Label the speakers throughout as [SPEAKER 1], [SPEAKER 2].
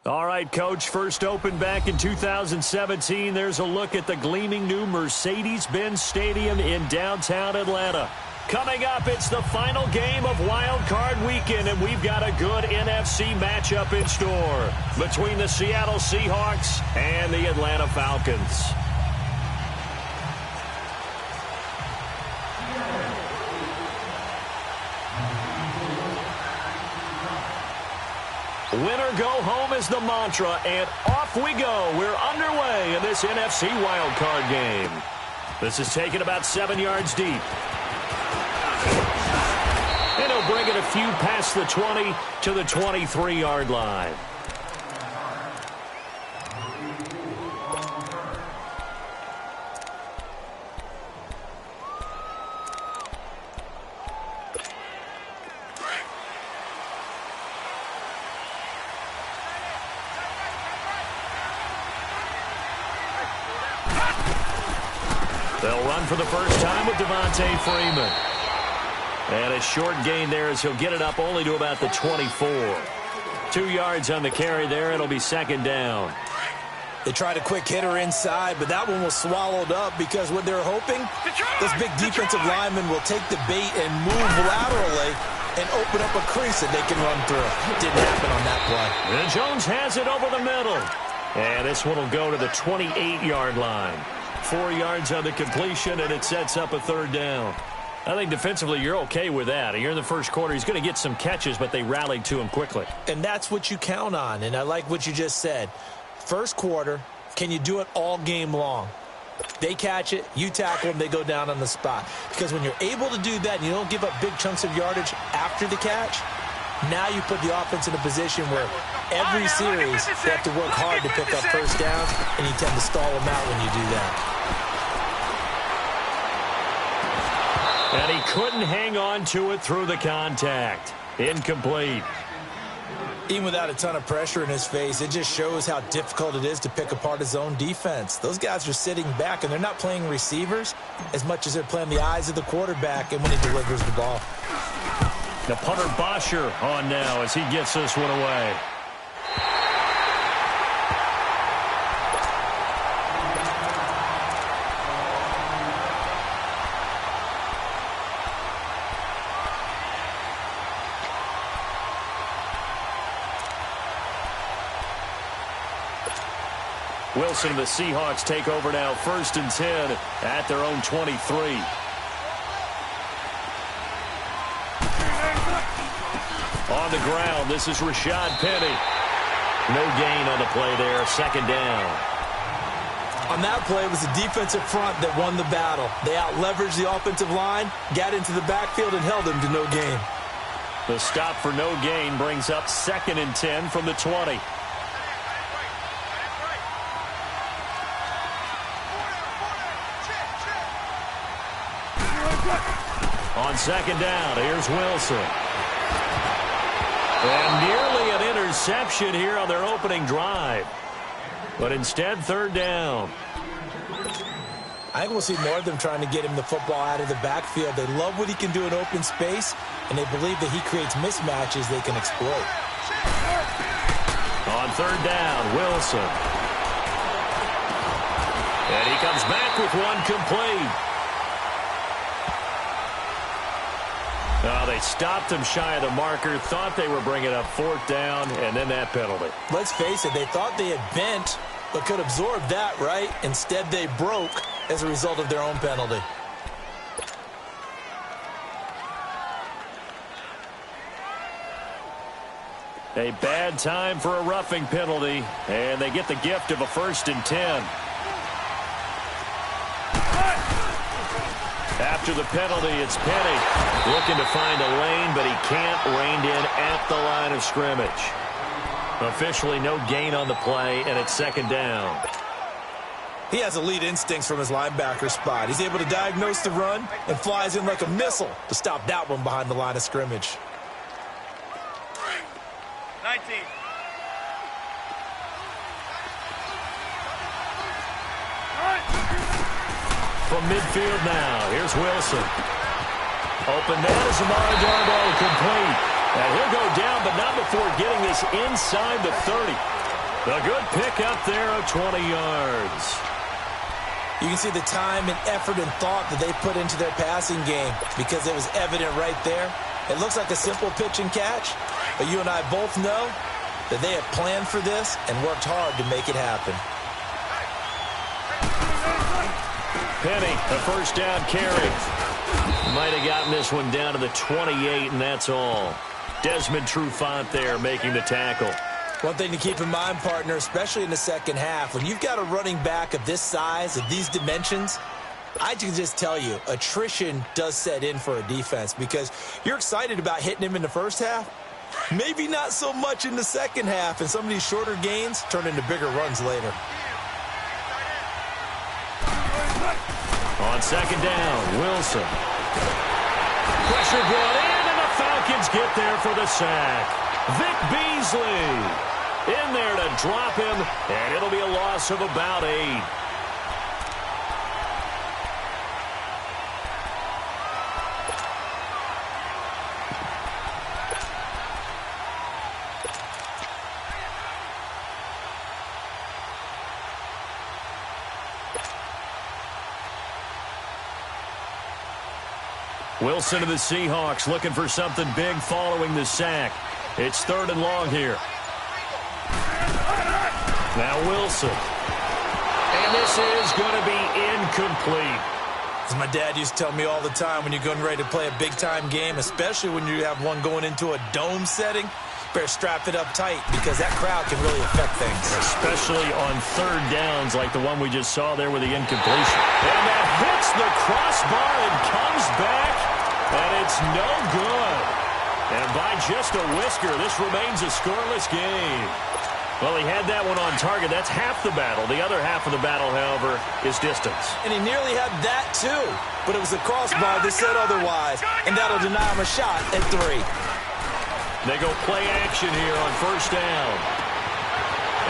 [SPEAKER 1] All right, Coach, first opened back in 2017. There's a look at the gleaming new Mercedes-Benz Stadium in downtown Atlanta. Coming up, it's the final game of Wildcard Weekend, and we've got a good NFC matchup in store between the Seattle Seahawks and the Atlanta Falcons. Winner go home is the mantra, and off we go. We're underway in this NFC wildcard game. This is taken about 7 yards deep. And he'll bring it a few past the 20 to the 23-yard line. They'll run for the first time with Devontae Freeman. And a short gain there as he'll get it up only to about the 24. 2 yards on the carry there. It'll be second down.
[SPEAKER 2] They tried a quick hitter inside, but that one was swallowed up because what they're hoping, this big defensive lineman will take the bait and move laterally and open up a crease that they can run through. Didn't happen on that play.
[SPEAKER 1] And Jones has it over the middle. And this one will go to the 28-yard line. 4 yards on the completion, and it sets up a third down. I think defensively you're okay with that. Here in the first quarter, he's going to get some catches, but they rallied to him quickly.
[SPEAKER 2] And that's what you count on, and I like what you just said. First quarter, can you do it all game long? They catch it, you tackle them, they go down on the spot. Because when you're able to do that and you don't give up big chunks of yardage after the catch, now you put the offense in a position where every series they have to work hard to pick up first downs, and you tend to stall them out when you do that.
[SPEAKER 1] And he couldn't hang on to it through the contact. Incomplete.
[SPEAKER 2] Even without a ton of pressure in his face, it just shows how difficult it is to pick apart his own defense. Those guys are sitting back, and they're not playing receivers as much as they're playing the eyes of the quarterback and when he delivers the ball.
[SPEAKER 1] The punter Bosher on now as he gets this one away. Wilson and the Seahawks take over now, 1st and 10 at their own 23. On the ground, this is Rashad Penny. No gain on the play there, second down.
[SPEAKER 2] On that play, it was the defensive front that won the battle. They out-leveraged the offensive line, got into the backfield, and held them to no gain.
[SPEAKER 1] The stop for no gain brings up 2nd and 10 from the 20. On second down, here's Wilson. And nearly an interception here on their opening drive. But instead, third down.
[SPEAKER 2] I think we'll see more of them trying to get him the football out of the backfield. They love what he can do in open space, and they believe that he creates mismatches they can exploit.
[SPEAKER 1] On third down, Wilson. And he comes back with one complete. They stopped him shy of the marker, thought they were bringing up 4th down, and then that penalty.
[SPEAKER 2] Let's face it, they thought they had bent, but could absorb that, right? Instead, they broke as a result of their own penalty.
[SPEAKER 1] A bad time for a roughing penalty, and they get the gift of a 1st and 10. After the penalty, it's Penny looking to find a lane, but he can't, reined in at the line of scrimmage. Officially no gain on the play, and it's second down.
[SPEAKER 2] He has elite instincts from his linebacker spot. He's able to diagnose the run and flies in like a missile to stop that one behind the line of scrimmage.
[SPEAKER 3] 19.
[SPEAKER 1] From midfield now, here's Wilson. Open man is Amara Darboh, complete. And he'll go down, but not before getting this inside the 30. A good pick up there of 20 yards.
[SPEAKER 2] You can see the time and effort and thought that they put into their passing game because it was evident right there. It looks like a simple pitch and catch, but you and I both know that they have planned for this and worked hard to make it happen.
[SPEAKER 1] Penny, a first down carry. Might have gotten this one down to the 28, and that's all. Desmond Trufant there making the tackle.
[SPEAKER 2] One thing to keep in mind, partner, especially in the second half, when you've got a running back of this size, of these dimensions, I can just tell you, attrition does set in for a defense because you're excited about hitting him in the first half. Maybe not so much in the second half, and some of these shorter gains turn into bigger runs later.
[SPEAKER 1] On second down, Wilson. Pressure brought in, and the Falcons get there for the sack. Vic Beasley in there to drop him, and it'll be a loss of about 8. Wilson of the Seahawks looking for something big following the sack. It's 3rd and long here. Now Wilson. And this is going to be incomplete.
[SPEAKER 2] As my dad used to tell me all the time, when you're getting ready to play a big-time game, especially when you have one going into a dome setting, better strap it up tight because that crowd can really affect things.
[SPEAKER 1] Especially on 3rd downs like the one we just saw there with the incompletion. And that hits the crossbar and comes back, and it's no good. And by just a whisker, this remains a scoreless game. Well, he had that one on target. That's half the battle. The other half of the battle, however, is distance.
[SPEAKER 2] And he nearly had that, too. But it was a crossbar that said otherwise, and that'll deny him a shot at 3.
[SPEAKER 1] They go play action here on 1st down.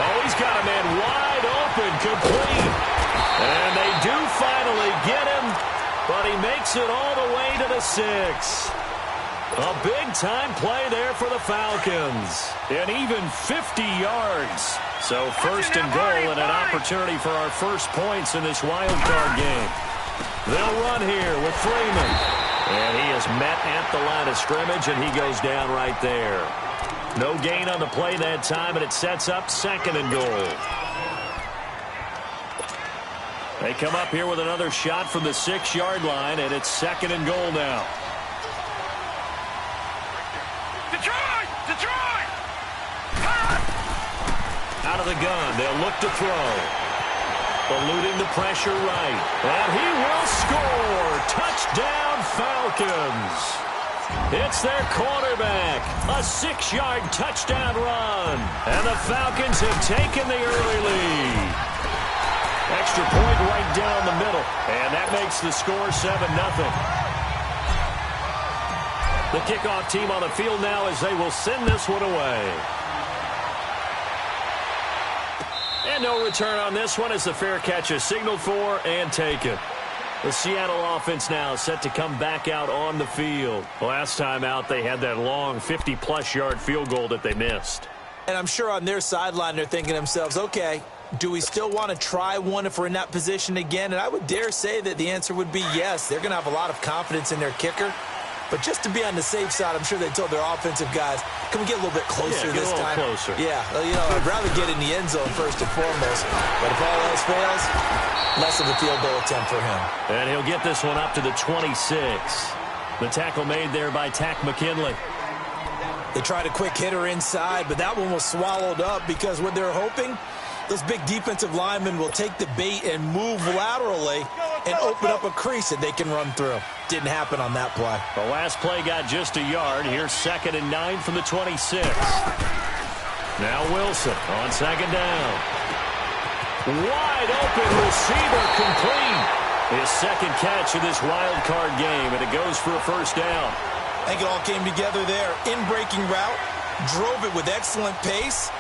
[SPEAKER 1] Oh, he's got a man wide open, complete. And they do finally get him, but he makes it all the way to the 6. A big-time play there for the Falcons. And even 50 yards. So 1st and goal and an opportunity for our first points in this wild card game. They'll run here with Freeman. And he is met at the line of scrimmage, and he goes down right there. No gain on the play that time, and it sets up 2nd and goal. They come up here with another shot from the 6-yard line, and it's 2nd and goal now.
[SPEAKER 3] Detroit!
[SPEAKER 1] Out of the gun, they'll look to throw. Eluding the pressure right. And he will score. Touchdown, Falcons. It's their quarterback. A 6-yard touchdown run. And the Falcons have taken the early lead. Extra point right down the middle. And that makes the score 7-0. The kickoff team on the field now as they will send this one away. And no return on this one as the fair catch is signaled for and taken. The Seattle offense now set to come back out on the field. Last time out, they had that long 50-plus yard field goal that they missed.
[SPEAKER 2] And I'm sure on their sideline they're thinking to themselves, okay, do we still want to try one if we're in that position again? And I would dare say that the answer would be yes. They're going to have a lot of confidence in their kicker. But just to be on the safe side, I'm sure they told their offensive guys, can we get a little bit closer this time?
[SPEAKER 1] Closer.
[SPEAKER 2] Yeah, you know, I'd rather get in the end zone first and foremost. But if all else fails, less of a field goal attempt for him.
[SPEAKER 1] And he'll get this one up to the 26. The tackle made there by Tack McKinley.
[SPEAKER 2] They tried a quick hitter inside, but that one was swallowed up because what they're hoping, those big defensive linemen will take the bait and move laterally and open up a crease that they can run through. Didn't happen on that play.
[SPEAKER 1] The last play got just a yard. Here's 2nd and 9 from the 26. Now Wilson on 2nd down. Wide open receiver complete. His 2nd catch of this wild card game, and it goes for a 1st down.
[SPEAKER 2] I think it all came together there. In-breaking route, drove it with excellent pace.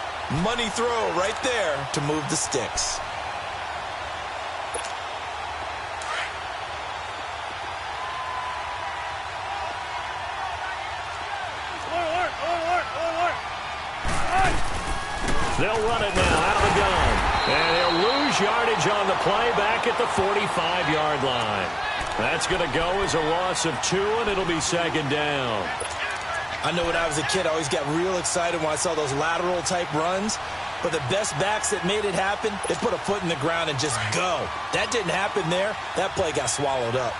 [SPEAKER 2] Money throw right there to move the sticks.
[SPEAKER 1] They'll run it now And he'll lose yardage on the play back at the 45-yard line. That's going to go as a loss of 2, and it'll be second down.
[SPEAKER 2] I know when I was a kid, I always got real excited when I saw those lateral-type runs. But the best backs that made it happen, they put a foot in the ground and just go. That didn't happen there. That play got swallowed up.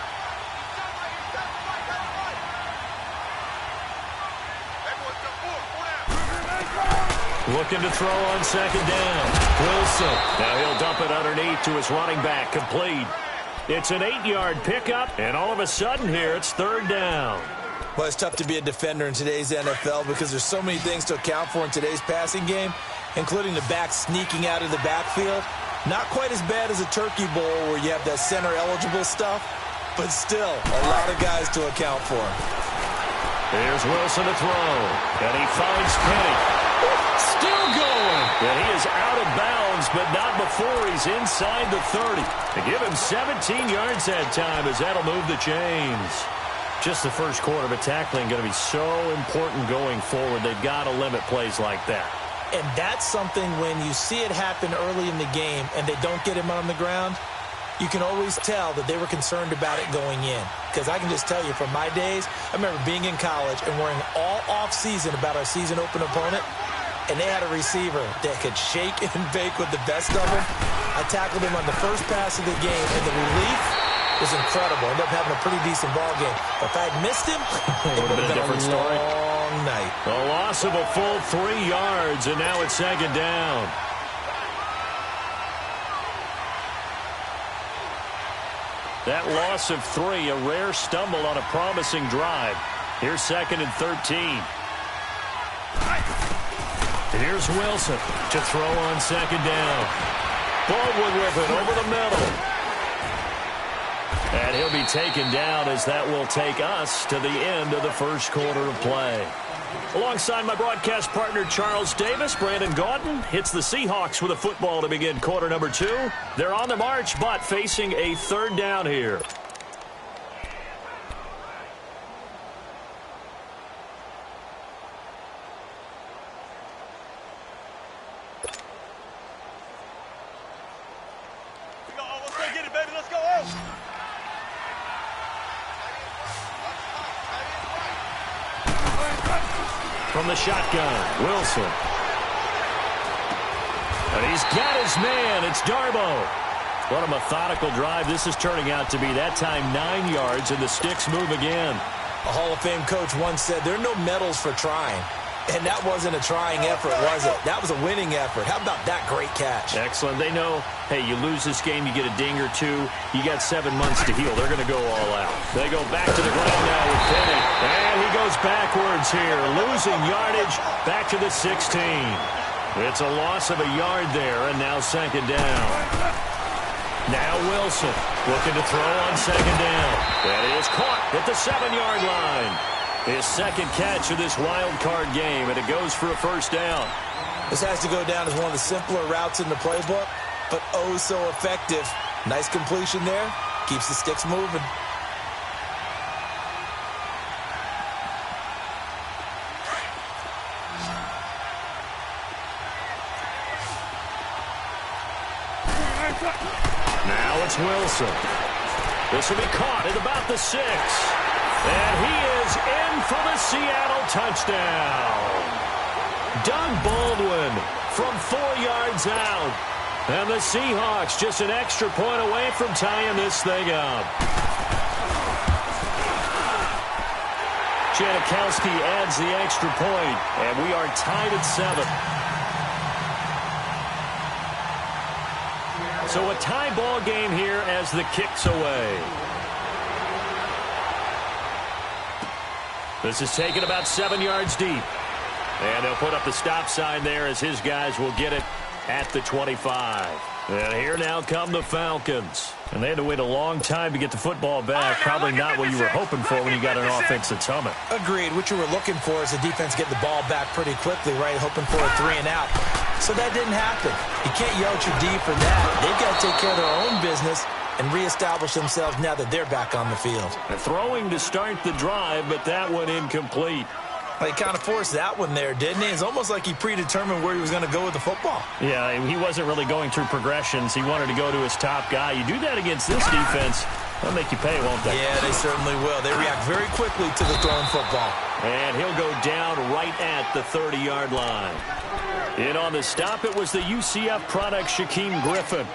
[SPEAKER 1] Looking to throw on second down. Wilson. Now he'll dump it underneath to his running back. Complete. It's an 8-yard pickup, and all of a sudden here it's third down.
[SPEAKER 2] Well, it's tough to be a defender in today's NFL because there's so many things to account for in today's passing game, including the back sneaking out of the backfield. Not quite as bad as a turkey bowl where you have that center-eligible stuff, but still a lot of guys to account for.
[SPEAKER 1] Here's Wilson to throw, and he finds Penny. Still going. And he is out of bounds, but not before he's inside the 30. To give him 17 yards that time as that'll move the chains. Just the first quarter, but tackling going to be so important going forward. They've got to limit plays like that.
[SPEAKER 2] And that's something when you see it happen early in the game and they don't get him on the ground, you can always tell that they were concerned about it going in. Because I can just tell you from my days, I remember being in college and worrying all off-season about our season open opponent, and they had a receiver that could shake and bake with the best of them. I tackled him on the first pass of the game, and the relief was incredible. Ended up having a pretty decent ball game. But if I had missed him, it would have been a different story. Long night.
[SPEAKER 1] A loss of a full 3 yards, and now it's second down. That loss of 3, a rare stumble on a promising drive. Here's second and 13. Here's Wilson to throw on second down. Baldwin with it over the middle. And he'll be taken down as that will take us to the end of the first quarter of play. Alongside my broadcast partner Charles Davis, Brandon Gaudin hits the Seahawks with a football to begin quarter number 2. They're on the march, but facing a third down here. From the shotgun, Wilson. And he's got his man. It's Darbo. What a methodical drive this is turning out to be. That time 9 yards, and the sticks move again.
[SPEAKER 2] A Hall of Fame coach once said there are no medals for trying. And that wasn't a trying effort, was it? That was a winning effort. How about that great catch?
[SPEAKER 1] Excellent. They know, hey, you lose this game, you get a ding or two. You got 7 months to heal. They're going to go all out. They go back to the ground now with Penny. And he goes backwards here, losing yardage back to the 16. It's a loss of a yard there, and now second down. Now Wilson looking to throw on second down. That is caught at the 7-yard line. His second catch of this wild card game, and it goes for a first down.
[SPEAKER 2] This has to go down as one of the simpler routes in the playbook, but oh so effective. Nice completion there. Keeps the sticks moving.
[SPEAKER 1] Now it's Wilson. This will be caught at about the 6. And he is in for the Seattle touchdown. Doug Baldwin from 4 yards out. And the Seahawks just an extra point away from tying this thing up. Janikowski adds the extra point, and we are tied at 7. So a tie ball game here as the kick's away. This is taken about 7 yards deep. And they'll put up the stop sign there as his guys will get it at the 25. And here now come the Falcons. And they had to wait a long time to get the football back. Probably not what you were hoping for when you got an offense that's humming.
[SPEAKER 2] Agreed. What you were looking for is the defense getting the ball back pretty quickly, right? Hoping for a 3 and out. So that didn't happen. You can't yell at your D for that. They've got to take care of their own business and reestablish themselves now that they're back on the field.
[SPEAKER 1] Throwing to start the drive, but that one incomplete.
[SPEAKER 2] Well, he kind of forced that one there, didn't he? It's almost like he predetermined where he was going to go with the football.
[SPEAKER 1] Yeah, he wasn't really going through progressions. He wanted to go to his top guy. You do that against this defense, they'll make you pay, won't they?
[SPEAKER 2] Yeah, they certainly will. They react very quickly to the thrown football.
[SPEAKER 1] And he'll go down right at the 30-yard line. In on the stop, it was the UCF product, Shaquem Griffin.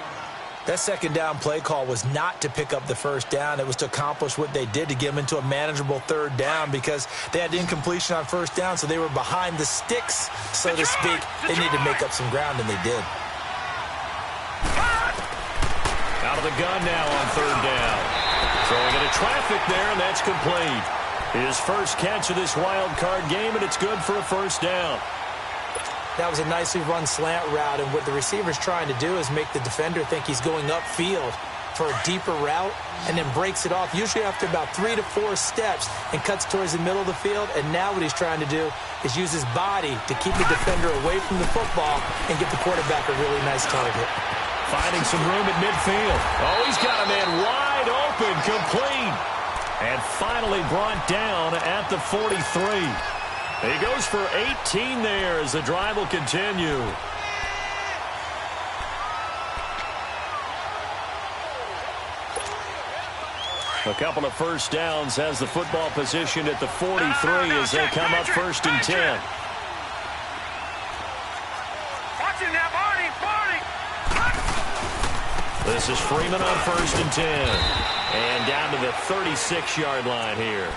[SPEAKER 2] That second down play call was not to pick up the first down. It was to accomplish what they did to get them into a manageable third down because they had incompletion on first down, so they were behind the sticks, so to speak. They needed to make up some ground, and they did.
[SPEAKER 1] Out of the gun now on third down. Throwing into traffic there, and that's complete. His first catch of this wild card game, and it's good for a first down.
[SPEAKER 2] That was a nicely run slant route, and what the receiver's trying to do is make the defender think he's going upfield for a deeper route and then breaks it off, usually after about 3 to 4 steps, and cuts towards the middle of the field. And now what he's trying to do is use his body to keep the defender away from the football and get the quarterback a really nice target.
[SPEAKER 1] Finding some room at midfield. Oh, he's got a man wide open, complete. And finally brought down at the 43. He goes for 18 there as the drive will continue. A couple of first downs has the football position at the 43 as they come up first and 10.
[SPEAKER 3] Watching that body.
[SPEAKER 1] This is Freeman on first and 10. And down to the 36-yard line here.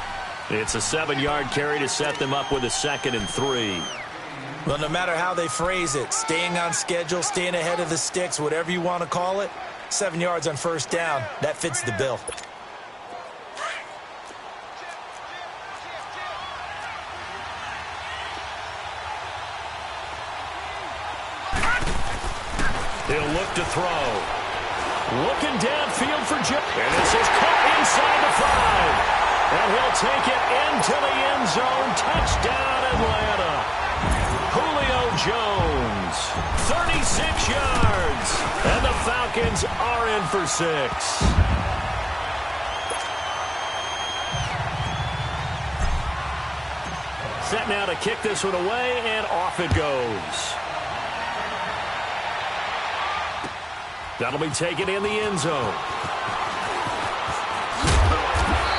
[SPEAKER 1] It's a 7-yard carry to set them up with a 2nd and 3.
[SPEAKER 2] Well, no matter how they phrase it, staying on schedule, staying ahead of the sticks, whatever you want to call it, 7 yards on first down, that fits the bill.
[SPEAKER 1] He'll look to throw. Looking downfield for Jim. And this is caught inside the 5. And he'll take it into the end zone. Touchdown, Atlanta. Julio Jones, 36 yards. And the Falcons are in for 6. Set now to kick this one away, and off it goes. That'll be taken in the end zone.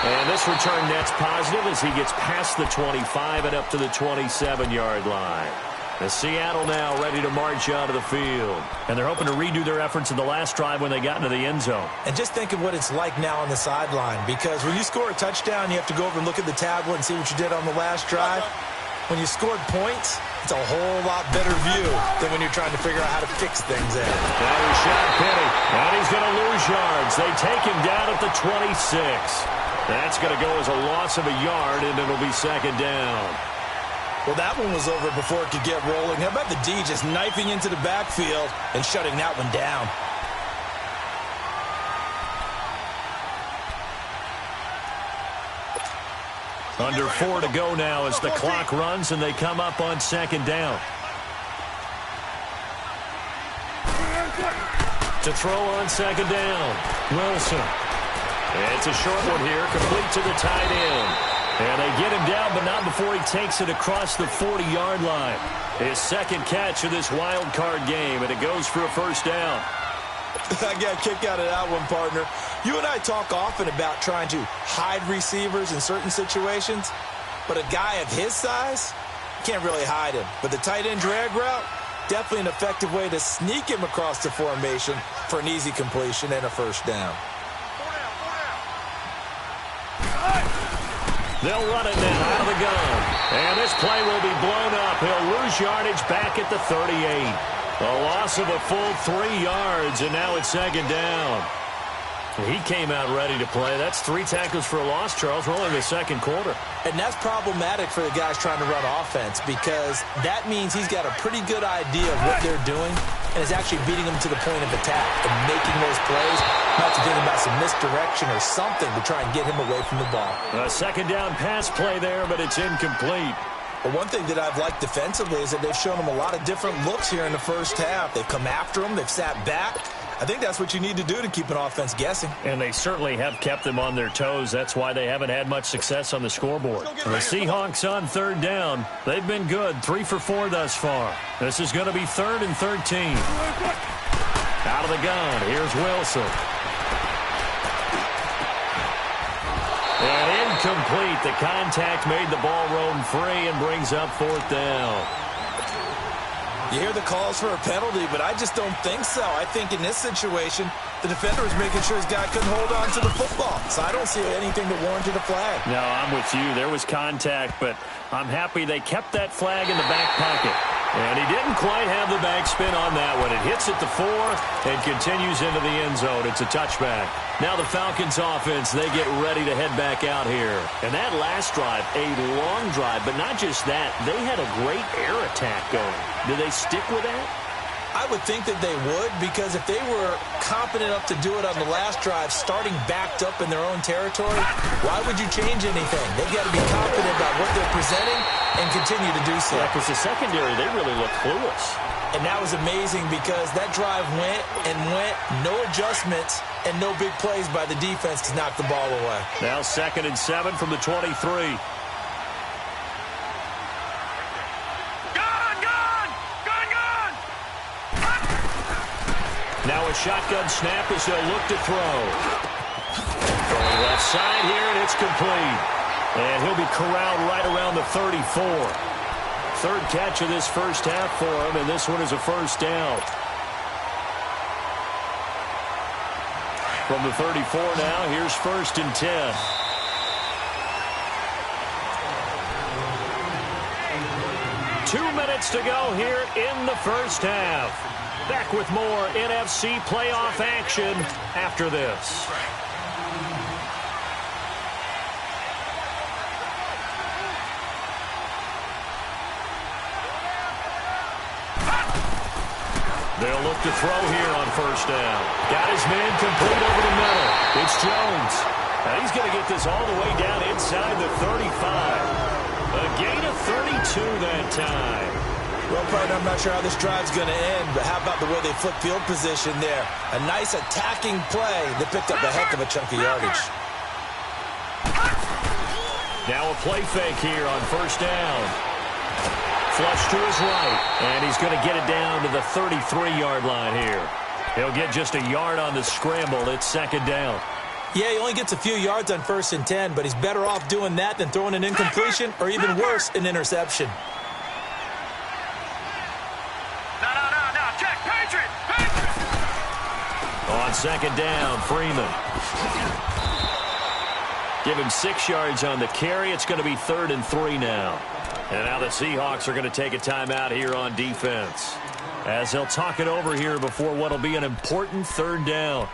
[SPEAKER 1] And this return net's positive as he gets past the 25 and up to the 27-yard line. The Seattle now ready to march out of the field. And they're hoping to redo their efforts in the last drive when they got into the end zone.
[SPEAKER 2] And just think of what it's like now on the sideline, because when you score a touchdown, you have to go over and look at the tablet and see what you did on the last drive. When you scored points, it's a whole lot better view than when you're trying to figure out how to fix things there.
[SPEAKER 1] That was shot Penny. And he's going to lose yards. They take him down at the 26. That's going to go as a loss of a yard, and it'll be 2nd down.
[SPEAKER 2] Well, that one was over before it could get rolling. How about the D just knifing into the backfield and shutting that one down?
[SPEAKER 1] Under 4 to go now as the clock runs, and they come up on 2nd down. To throw on 2nd down, Wilson. It's a short one here, complete to the tight end. And they get him down, but not before he takes it across the 40-yard line. His second catch of this wild card game, and it goes for a first down.
[SPEAKER 2] I got a kick out of that one, partner. You and I talk often about trying to hide receivers in certain situations, but a guy of his size, can't really hide him. But the tight end drag route, definitely an effective way to sneak him across the formation for an easy completion and a first down.
[SPEAKER 1] They'll run it now out of the gun. And this play will be blown up. He'll lose yardage back at the 38. A loss of a full 3 yards, and now it's 2nd down. He came out ready to play. That's 3 tackles for a loss, Charles. We're only in the 2nd quarter.
[SPEAKER 2] And that's problematic for the guys trying to run offense, because that means he's got a pretty good idea of what they're doing and is actually beating them to the point of attack and making those plays, not to think about some misdirection or something to try and get him away from the ball.
[SPEAKER 1] A 2nd down pass play there, but it's incomplete.
[SPEAKER 2] But one thing that I've liked defensively is that they've shown him a lot of different looks here in the first half. They've come after him. They've sat back. I think that's what you need to do to keep an offense guessing.
[SPEAKER 1] And they certainly have kept them on their toes. That's why they haven't had much success on the scoreboard. The Seahawks on third down. They've been good, 3 for 4 thus far. This is going to be 3rd and 13. Out of the gun, here's Wilson. And incomplete. The contact made the ball roam free and brings up 4th down.
[SPEAKER 2] You hear the calls for a penalty, but I just don't think so. I think in this situation, the defender was making sure his guy couldn't hold on to the football. So I don't see anything that warranted a flag.
[SPEAKER 1] No, I'm with you. There was contact, but I'm happy they kept that flag in the back pocket. And he didn't quite have the backspin on that one. It hits at the 4 and continues into the end zone. It's a touchback. Now the Falcons offense, they get ready to head back out here. And that last drive, a long drive, but not just that. They had a great air attack going. Do they stick with that?
[SPEAKER 2] I would think that they would, because if they were competent enough to do it on the last drive, starting backed up in their own territory, why would you change anything? They've got to be confident about what they're presenting and continue to do so.
[SPEAKER 1] Yeah, because the secondary, they really look clueless.
[SPEAKER 2] And that was amazing because that drive went and went, no adjustments, and no big plays by the defense to knock the ball away.
[SPEAKER 1] Now 2nd and 7 from the 23. Now a shotgun snap as they'll look to throw. Throwing left side here, and it's complete. And he'll be corralled right around the 34. 3rd catch of this first half for him, and this one is a 1st down. From the 34 now, here's 1st and 10. Two minutes to go here in the first half. Back with more NFC playoff action after this. They'll look to throw here on 1st down. Got his man complete over the middle. It's Jones. Now he's going to get this all the way down inside the 35. A gain of 32 that time.
[SPEAKER 2] Well, partner, I'm not sure how this drive's going to end, but how about the way they flip field position there? A nice attacking play that picked up a heck of a chunk of yardage.
[SPEAKER 1] Now a play fake here on 1st down. Flush to his right, and he's going to get it down to the 33-yard line here. He'll get just a yard on the scramble. It's 2nd down.
[SPEAKER 2] Yeah, he only gets a few yards on 1st and 10, but he's better off doing that than throwing an incompletion or even worse, an interception.
[SPEAKER 1] On 2nd down, Freeman. Give him 6 yards on the carry. It's going to be 3rd and 3 now. And now the Seahawks are going to take a timeout here on defense, as they'll talk it over here before what will be an important 3rd down.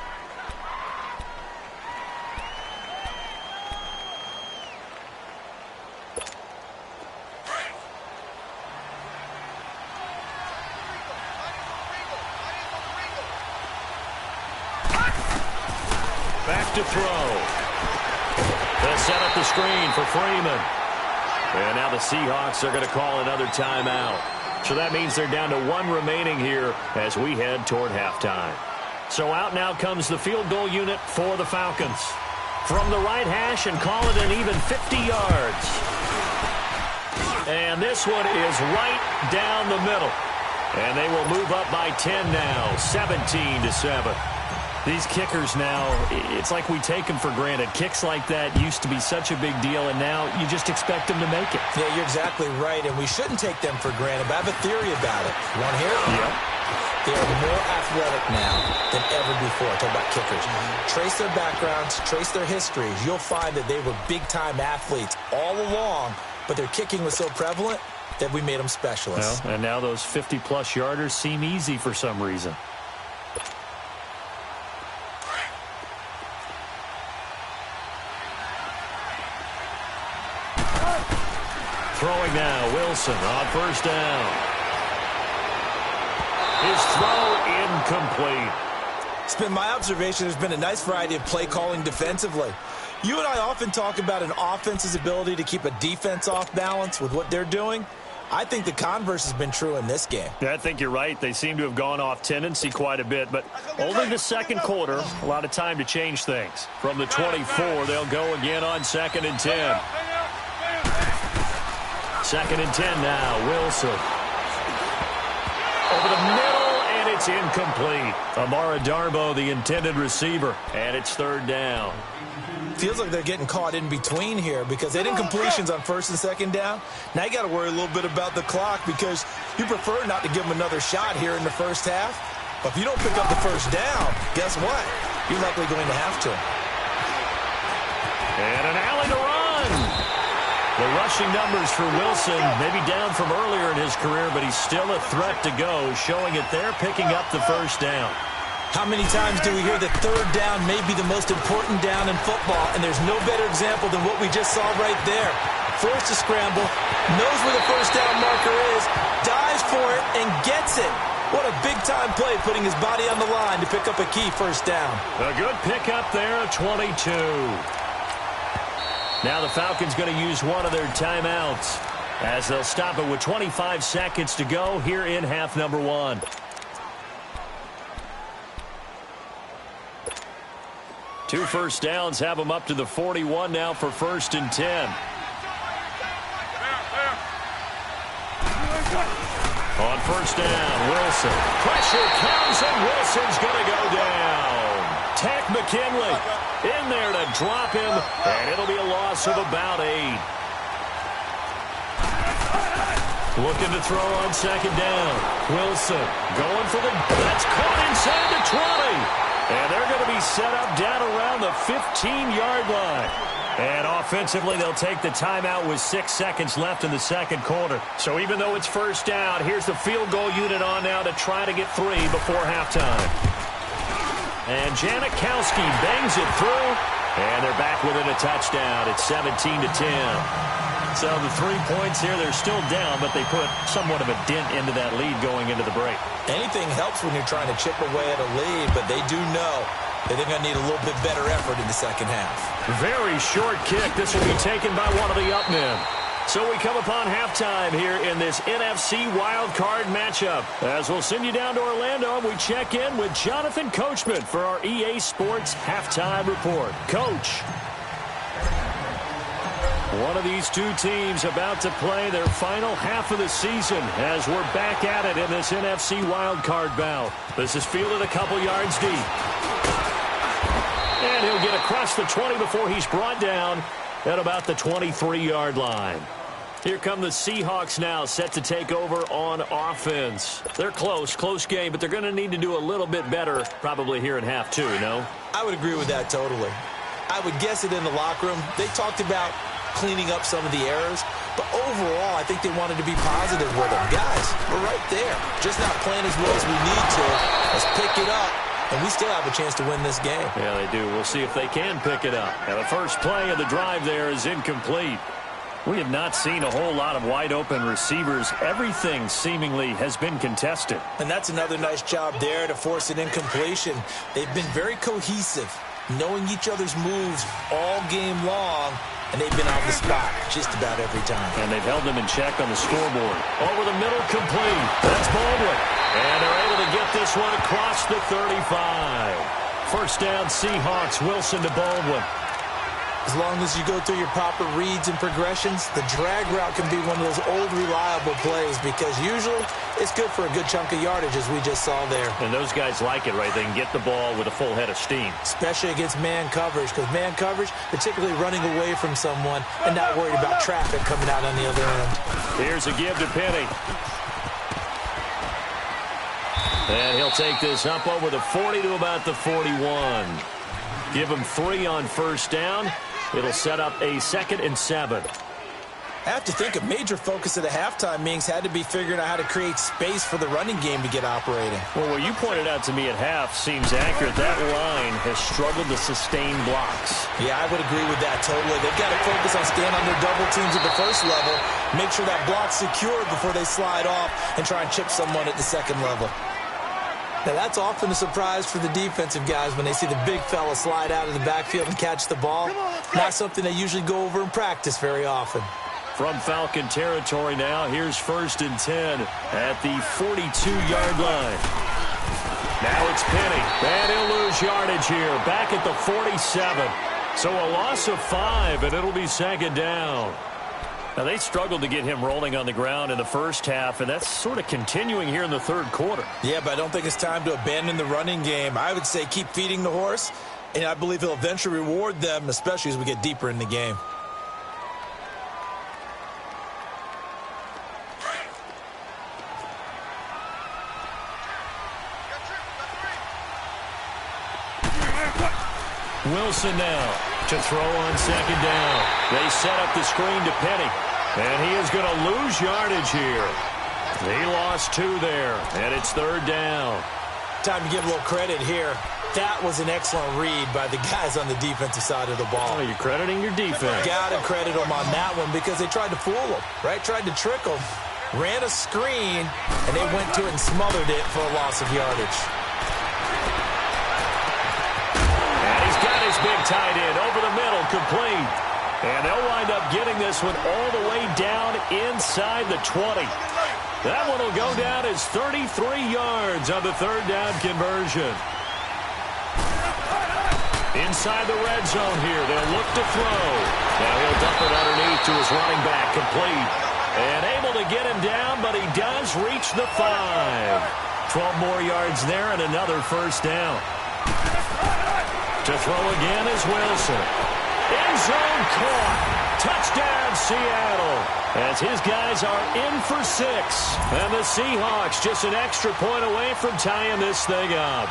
[SPEAKER 1] Back to throw. They'll set up the screen for Freeman. And now the Seahawks are going to call another timeout. So that means they're down to 1 remaining here as we head toward halftime. So out now comes the field goal unit for the Falcons. From the right hash, and call it an even 50 yards. And this one is right down the middle. And they will move up by 10 now, 17-7. These kickers now, it's like we take them for granted. Kicks like that used to be such a big deal, and now you just expect them to make it.
[SPEAKER 2] Yeah, you're exactly right, and we shouldn't take them for granted, but I have a theory about it. You want to hear it?
[SPEAKER 1] Yep.
[SPEAKER 2] They are more athletic now than ever before. Talk about kickers. Trace their backgrounds, trace their histories. You'll find that they were big-time athletes all along, but their kicking was so prevalent that we made them specialists.
[SPEAKER 1] Well, and now those 50-plus yarders seem easy for some reason. Throwing now, Wilson on 1st down. His throw incomplete.
[SPEAKER 2] It's been my observation there's been a nice variety of play calling defensively. You and I often talk about an offense's ability to keep a defense off balance with what they're doing. I think the converse has been true in this game.
[SPEAKER 1] Yeah, I think you're right. They seem to have gone off tendency quite a bit, but only the second quarter, a lot of time to change things. From the 24, they'll go again on 2nd and 10. 2nd and 10 now, Wilson. Over the middle, and it's incomplete. Amara Darbo, the intended receiver, and it's 3rd down.
[SPEAKER 2] Feels like they're getting caught in between here because they didn't completions on 1st and 2nd down. Now you got to worry a little bit about the clock because you prefer not to give them another shot here in the first half. But if you don't pick up the 1st down, guess what? You're likely going to have to.
[SPEAKER 1] And an alley to run. The rushing numbers for Wilson, maybe down from earlier in his career, but he's still a threat to go, showing it there, picking up the 1st down.
[SPEAKER 2] How many times do we hear that 3rd down may be the most important down in football, and there's no better example than what we just saw right there. Forced to scramble, knows where the 1st down marker is, dives for it, and gets it. What a big-time play, putting his body on the line to pick up a key 1st down.
[SPEAKER 1] A good pickup there, a 22. Now the Falcons going to use one of their timeouts as they'll stop it with 25 seconds to go here in half number 1. Two 1st downs have them up to the 41 now for 1st and 10. On 1st down, Wilson. Pressure comes, and Wilson's going to go down. Tack McKinley in there to drop him, and it'll be a loss of about 8. Looking to throw on 2nd down. Wilson going for the... That's caught inside the 20. And they're going to be set up down around the 15-yard line. And offensively, they'll take the timeout with 6 seconds left in the 2nd quarter. So even though it's 1st down, here's the field goal unit on now to try to get 3 before halftime. And Janikowski bangs it through. And they're back within a touchdown. It's 17-10. So the 3 points here, they're still down, but they put somewhat of a dent into that lead going into the break.
[SPEAKER 2] Anything helps when you're trying to chip away at a lead, but they do know that they're going to need a little bit better effort in the 2nd half.
[SPEAKER 1] Very short kick. This will be taken by one of the up men. So we come upon halftime here in this NFC Wildcard matchup. As we'll send you down to Orlando, and we check in with Jonathan Coachman for our EA Sports Halftime Report. Coach. One of these two teams about to play their final half of the season as we're back at it in this NFC wildcard bout. This is fielded a couple yards deep. And he'll get across the 20 before he's brought down at about the 23-yard line. Here come the Seahawks now, set to take over on offense. They're close game, but they're going to need to do a little bit better probably here in half 2, no?
[SPEAKER 2] I would agree with that totally. I would guess it in the locker room. They talked about cleaning up some of the errors, but overall, I think they wanted to be positive with them. Guys, we're right there. Just not playing as well as we need to. Let's pick it up, and we still have a chance to win this game.
[SPEAKER 1] Yeah, they do. We'll see if they can pick it up. Now, the first play of the drive there is incomplete. We have not seen a whole lot of wide-open receivers. Everything seemingly has been contested.
[SPEAKER 2] And that's another nice job there to force an incompletion. They've been very cohesive, knowing each other's moves all game long, and they've been on the spot just about every time.
[SPEAKER 1] And they've held them in check on the scoreboard. Over the middle, complete. That's Baldwin. And they're able to get this one across the 35. First down, Seahawks. Wilson to Baldwin.
[SPEAKER 2] As long as you go through your proper reads and progressions, the drag route can be one of those old reliable plays because usually it's good for a good chunk of yardage as we just saw there.
[SPEAKER 1] And those guys like it, right? They can get the ball with a full head of steam.
[SPEAKER 2] Especially against man coverage, because man coverage, particularly running away from someone and not worried about traffic coming out on the other end.
[SPEAKER 1] Here's a give to Penny. And he'll take this up over the 40 to about the 41. Give him 3 on first down. It'll set up a 2nd and 7.
[SPEAKER 2] I have to think a major focus of the halftime meetings had to be figuring out how to create space for the running game to get operating.
[SPEAKER 1] Well, what you pointed out to me at half seems accurate. That line has struggled to sustain blocks.
[SPEAKER 2] Yeah, I would agree with that totally. They've got to focus on staying on their double teams at the first level, make sure that block's secured before they slide off and try and chip someone at the second level. Now, that's often a surprise for the defensive guys when they see the big fella slide out of the backfield and catch the ball. Not something they usually go over in practice very often.
[SPEAKER 1] From Falcon territory now, here's 1st and 10 at the 42-yard line. Now it's Penny, and he'll lose yardage here, back at the 47. So a loss of 5, and it'll be 2nd down. Now, they struggled to get him rolling on the ground in the first half, and that's sort of continuing here in the 3rd quarter.
[SPEAKER 2] Yeah, but I don't think it's time to abandon the running game. I would say keep feeding the horse, and I believe he'll eventually reward them, especially as we get deeper in the game.
[SPEAKER 1] Wilson now to throw on 2nd down. They set up the screen to Penny, and he is going to lose yardage here. He lost 2 there, and it's 3rd down.
[SPEAKER 2] Time to give a little credit here. That was an excellent read by the guys on the defensive side of the ball.
[SPEAKER 1] Oh, you're crediting your defense.
[SPEAKER 2] Got to credit them on that one because they tried to fool them, right? Tried to trick them. Ran a screen, and they went to it and smothered it for a loss of yardage.
[SPEAKER 1] Got his big tight end over the middle, complete. And they'll wind up getting this one all the way down inside the 20. That one will go down as 33 yards on the 3rd down conversion. Inside the red zone here, they'll look to throw. Now he'll dump it underneath to his running back, complete. And able to get him down, but he does reach the 5. 12 more yards there and another 1st down. To throw again is Wilson. End zone caught. Touchdown, Seattle. As his guys are in for 6. And the Seahawks just an extra point away from tying this thing up.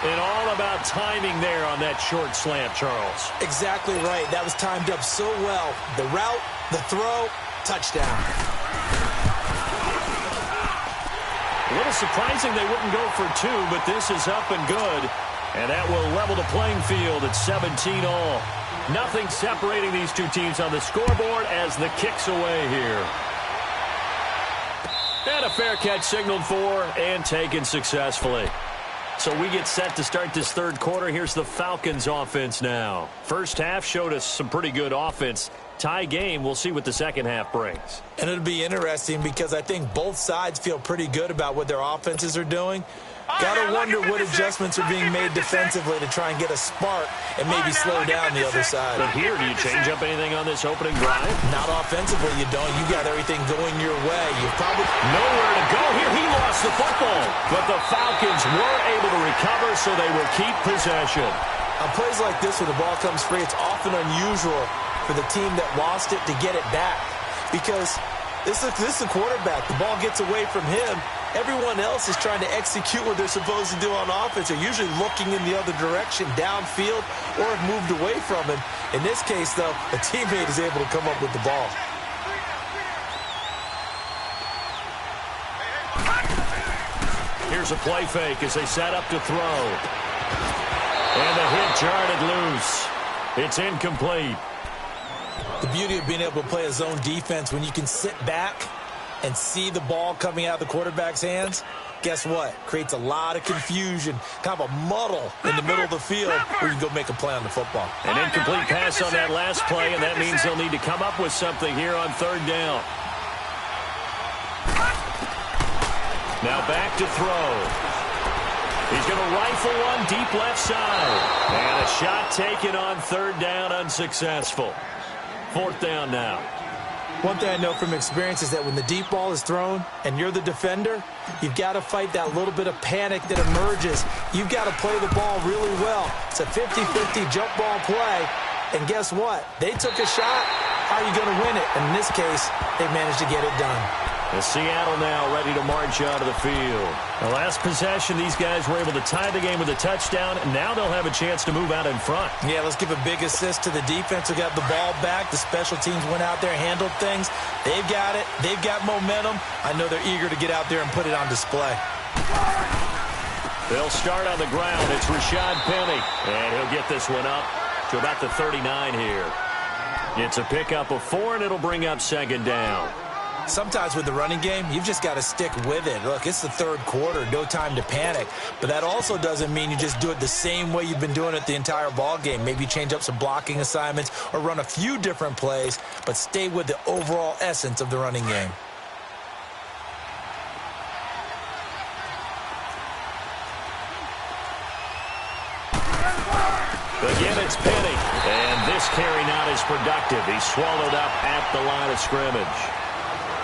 [SPEAKER 1] And all about timing there on that short slant, Charles.
[SPEAKER 2] Exactly right. That was timed up so well. The route, the throw, touchdown.
[SPEAKER 1] A little surprising they wouldn't go for 2, but this is up and good. And that will level the playing field at 17 all. Nothing separating these two teams on the scoreboard as the kick's away here. And a fair catch signaled for and taken successfully. So we get set to start this 3rd quarter. Here's the Falcons offense now. First half showed us some pretty good offense. Tie game, we'll see what the 2nd half brings.
[SPEAKER 2] And it'll be interesting because I think both sides feel pretty good about what their offenses are doing. Got to wonder what adjustments are being made defensively to try and get a spark and maybe slow down the other side.
[SPEAKER 1] But here, do you change up anything on this opening drive?
[SPEAKER 2] Not offensively, you don't. You got everything going your way. You probably
[SPEAKER 1] nowhere to go here. He lost the football. But the Falcons were able to recover, so they will keep possession.
[SPEAKER 2] On plays like this where the ball comes free, it's often unusual for the team that lost it to get it back. Because this is the quarterback. The ball gets away from him. Everyone else is trying to execute what they're supposed to do on offense. They're usually looking in the other direction, downfield, or have moved away from him. In this case, though, a teammate is able to come up with the ball.
[SPEAKER 1] Here's a play fake as they set up to throw. And the hit jarred loose. It's incomplete.
[SPEAKER 2] The beauty of being able to play a zone defense when you can sit back and see the ball coming out of the quarterback's hands, guess what? Creates a lot of confusion, kind of a muddle in the middle of the field where you can go make a play on the football.
[SPEAKER 1] An incomplete pass on that last play, and that means they'll need to come up with something here on 3rd down. Now back to throw. He's going to rifle one deep left side. And a shot taken on 3rd down, unsuccessful. 4th down now.
[SPEAKER 2] One thing I know from experience is that when the deep ball is thrown and you're the defender, you've got to fight that little bit of panic that emerges. You've got to play the ball really well. It's a 50-50 jump ball play. And guess what? They took a shot. How are you going to win it? And in this case, they managed to get it done.
[SPEAKER 1] And Seattle now ready to march out of the field. The last possession, these guys were able to tie the game with a touchdown, and now they'll have a chance to move out in front.
[SPEAKER 2] Yeah, let's give a big assist to the defense who got the ball back. The special teams went out there, handled things. They've got it. They've got momentum. I know they're eager to get out there and put it on display.
[SPEAKER 1] They'll start on the ground. It's Rashad Penny, and he'll get this one up to about the 39 here. It's a pickup of 4, and it'll bring up 2nd down.
[SPEAKER 2] Sometimes with the running game, you've just got to stick with it. Look, it's the third quarter, no time to panic. But that also doesn't mean you just do it the same way you've been doing it the entire ball game. Maybe change up some blocking assignments or run a few different plays, but stay with the overall essence of the running game.
[SPEAKER 1] Again, it's Penny. And this carry not as productive. He's swallowed up at the line of scrimmage.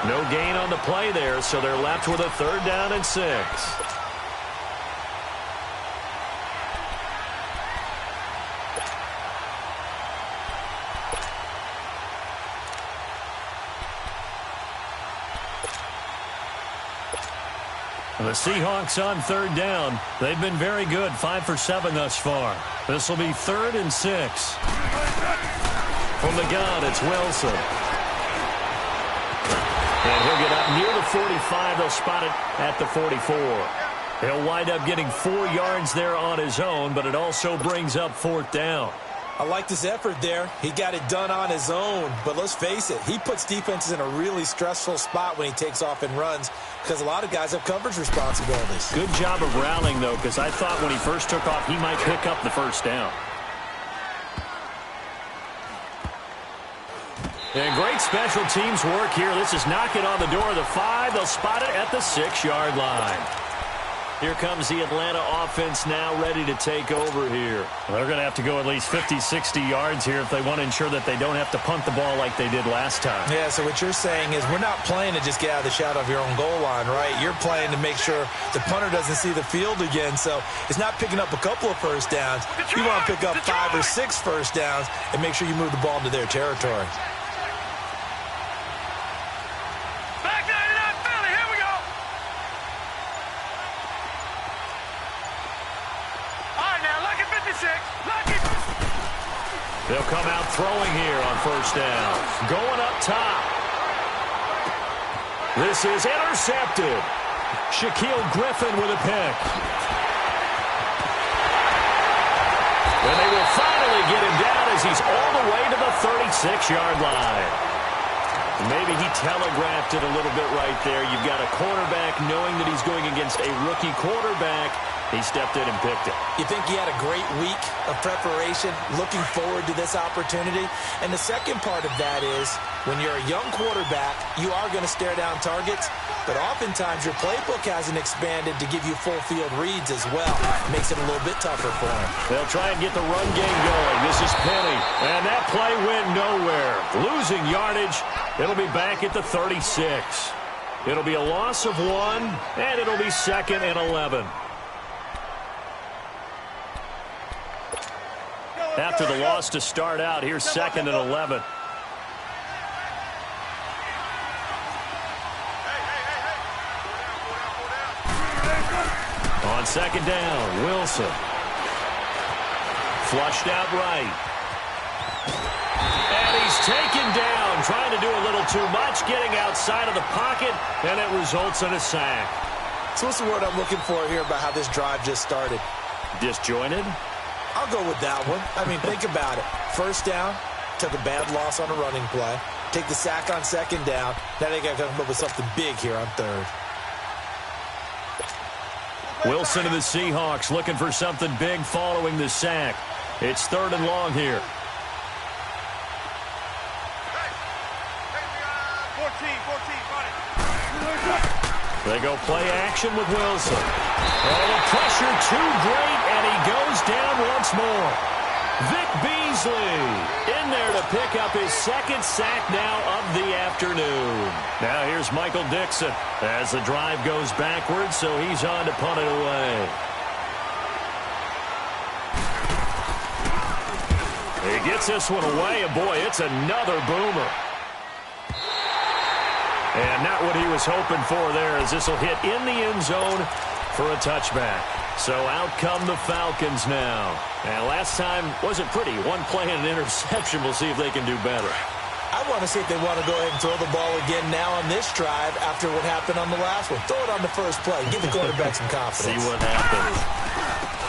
[SPEAKER 1] No gain on the play there, so they're left with a 3rd down and 6. The Seahawks on 3rd down. They've been very good, 5 for 7 thus far. This will be 3rd and 6. From the gun, it's Wilson. And he'll get up near the 45. They'll spot it at the 44. He'll wind up getting 4 yards there on his own, but it also brings up 4th down.
[SPEAKER 2] I like this effort there. He got it done on his own. But let's face it, he puts defenses in a really stressful spot when he takes off and runs because a lot of guys have coverage responsibilities.
[SPEAKER 1] Good job of rallying, though, because I thought when he first took off, he might pick up the 1st down. And great special teams work here. This is knocking on the door of the 5. They'll spot it at the 6-yard line. Here comes the Atlanta offense now ready to take over here. Well, they're going to have to go at least 50, 60 yards here if they want to ensure that they don't have to punt the ball like they did last time.
[SPEAKER 2] Yeah, so what you're saying is we're not playing to just get out of the shadow of your own goal line, right? You're playing to make sure the punter doesn't see the field again. So it's not picking up a couple of 1st downs. You want to pick up 5 or 6 1st downs and make sure you move the ball into their territory.
[SPEAKER 1] They'll come out throwing here on 1st down. Going up top. This is intercepted. Shaquille Griffin with a pick. And they will finally get him down as he's all the way to the 36-yard line. Maybe he telegraphed it a little bit right there. You've got a cornerback knowing that he's going against a rookie quarterback. He stepped in and picked it.
[SPEAKER 2] You think he had a great week of preparation, looking forward to this opportunity? And the second part of that is, when you're a young quarterback, you are going to stare down targets, but oftentimes your playbook hasn't expanded to give you full field reads as well. Makes it a little bit tougher for him.
[SPEAKER 1] They'll try and get the run game going. This is Penny, and that play went nowhere. Losing yardage. It'll be back at the 36. It'll be a loss of 1, and it'll be 2nd and 11. After the loss to start out, here's 2nd and 11. On 2nd down, Wilson. Flushed out right. And he's taken down, trying to do a little too much, getting outside of the pocket, and it results in a sack.
[SPEAKER 2] So what's the word I'm looking for here about how this drive just started?
[SPEAKER 1] Disjointed?
[SPEAKER 2] I'll go with that one. I mean, think about it. 1st down, took a bad loss on a running play. Take the sack on 2nd down. Now they got to come up with something big here on 3rd.
[SPEAKER 1] Wilson and the Seahawks looking for something big following the sack. It's 3rd and long here.
[SPEAKER 3] 14,
[SPEAKER 1] They go play action with Wilson. Oh, the pressure too great, and he goes down once more. Vic Beasley in there to pick up his 2nd sack now of the afternoon. Now here's Michael Dixon as the drive goes backwards, so he's on to punt it away. He gets this one away, and boy, it's another boomer. And not what he was hoping for there, as this will hit in the end zone for a touchback. So out come the Falcons now. And last time wasn't pretty. 1 play and an interception. We'll see if they can do better.
[SPEAKER 2] I want to see if they want to go ahead and throw the ball again now on this drive after what happened on the last one. Throw it on the first play. Give the quarterback some confidence.
[SPEAKER 1] See what happens.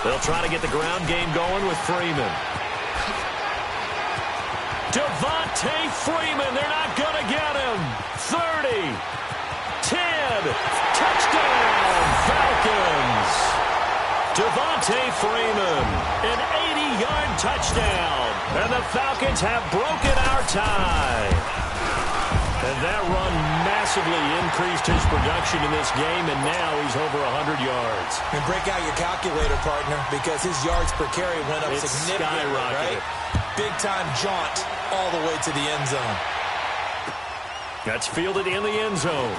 [SPEAKER 1] They'll try to get the ground game going with Freeman. Devontae Devontae Freeman, they're not going to get him. 30, 10, touchdown, Falcons. Devontae Freeman, an 80-yard touchdown. And the Falcons have broken our tie. And that run massively increased his production in this game, and now he's over 100 yards.
[SPEAKER 2] And break out your calculator, partner, because his yards per carry went up significantly, right? Big-time jaunt all the way to the end zone.
[SPEAKER 1] That's fielded in the end zone.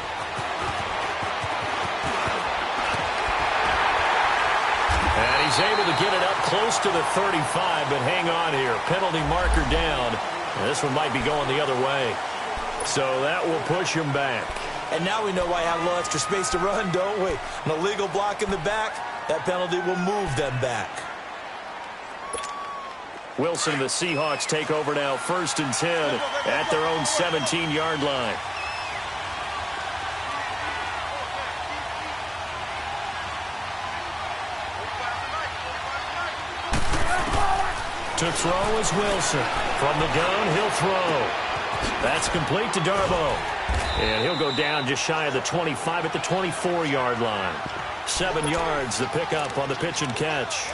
[SPEAKER 1] And he's able to get it up close to the 35, but hang on here. Penalty marker down. And this one might be going the other way. So that will push him back.
[SPEAKER 2] And now we know why I have a little extra space to run, don't we? An illegal block in the back, that penalty will move them back.
[SPEAKER 1] Wilson and the Seahawks take over now, 1st and 10 at their own 17-yard line. To throw is Wilson. From the gun, he'll throw. That's complete to Darboh. And he'll go down just shy of the 25 at the 24-yard line. 7 yards, the pickup on the pitch and catch.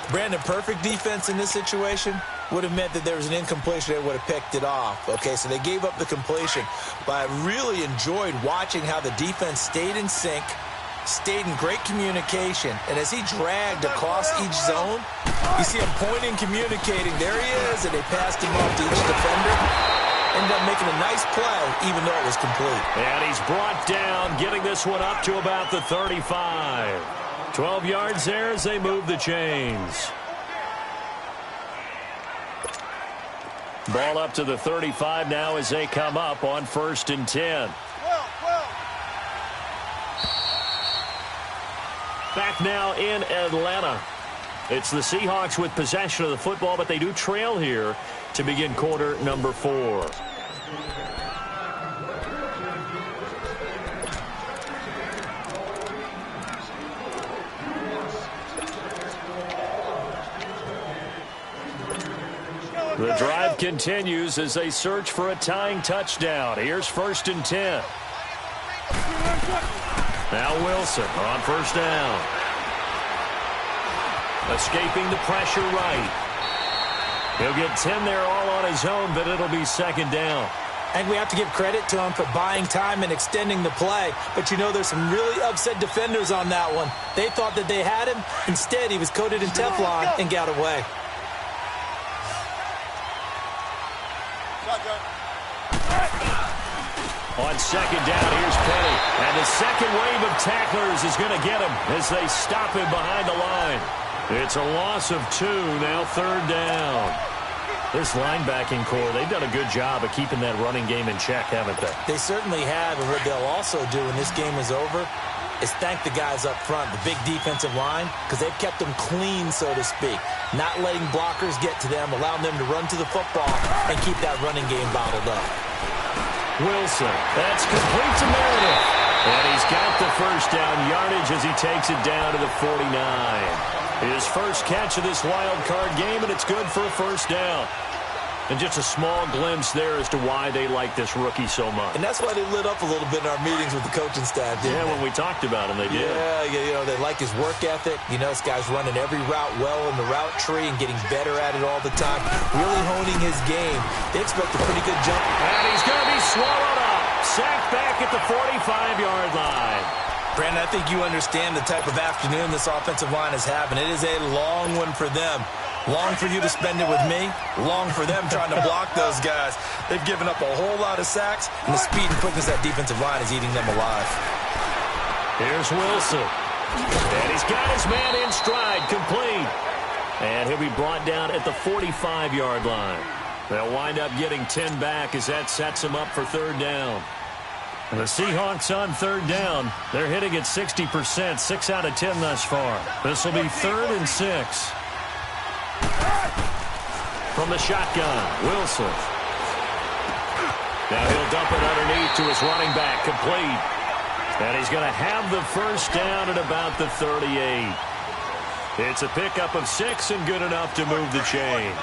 [SPEAKER 2] Brandon, perfect defense in this situation would have meant that there was an incompletion. They would have picked it off. Okay, so they gave up the completion. But I really enjoyed watching how the defense stayed in sync, stayed in great communication. And as he dragged across each zone, you see him pointing, communicating. There he is, and they passed him off to each defender. Ended up making a nice play, even though it was complete.
[SPEAKER 1] And he's brought down, getting this one up to about the 35. 12 yards there as they move the chains. Ball up to the 35 now as they come up on 1st and 10. Back now in Atlanta. It's the Seahawks with possession of the football, but they do trail here to begin quarter number 4. The drive continues as they search for a tying touchdown. Here's 1st and 10. Now Wilson on 1st down. Escaping the pressure right. He'll get 10 there all on his own, but it'll be 2nd down.
[SPEAKER 2] And we have to give credit to him for buying time and extending the play. But you know there's some really upset defenders on that one. They thought that they had him. Instead, he was coated in Teflon and got away.
[SPEAKER 1] On 2nd down, here's Penny. And the second wave of tacklers is going to get him as they stop him behind the line. It's a loss of 2, now 3rd down. This linebacking core, they've done a good job of keeping that running game in check, haven't they?
[SPEAKER 2] They certainly have, and what they'll also do when this game is over is thank the guys up front, the big defensive line, because they've kept them clean, so to speak. Not letting blockers get to them, allowing them to run to the football and keep that running game bottled up.
[SPEAKER 1] Wilson, that's complete to Meredith. And he's got the 1st down yardage as he takes it down to the 49. His first catch of this wild card game, and it's good for a 1st down. And just a small glimpse there as to why they like this rookie so much.
[SPEAKER 2] And that's why they lit up a little bit in our meetings with the coaching staff, didn't they?
[SPEAKER 1] When we talked about him, they did.
[SPEAKER 2] Yeah, you know, they like his work ethic. You know, this guy's running every route well in the route tree and getting better at it all the time. Really honing his game. They expect a pretty good jump.
[SPEAKER 1] And he's going to be swallowed up. Sacked back at the 45-yard line.
[SPEAKER 2] Brandon, I think you understand the type of afternoon this offensive line is having. It is a long one for them. Long for you to spend it with me. Long for them trying to block those guys. They've given up a whole lot of sacks, and the speed and quickness of that defensive line is eating them alive.
[SPEAKER 1] Here's Wilson. And he's got his man in stride, complete. And he'll be brought down at the 45-yard line. They'll wind up getting 10 back as that sets them up for 3rd down. And the Seahawks on 3rd down. They're hitting at 60%, 6 out of 10 thus far. This will be 3rd and 6. From the shotgun, Wilson. Now he'll dump it underneath to his running back, complete. And he's going to have the 1st down at about the 38. It's a pickup of 6 and good enough to move the chains.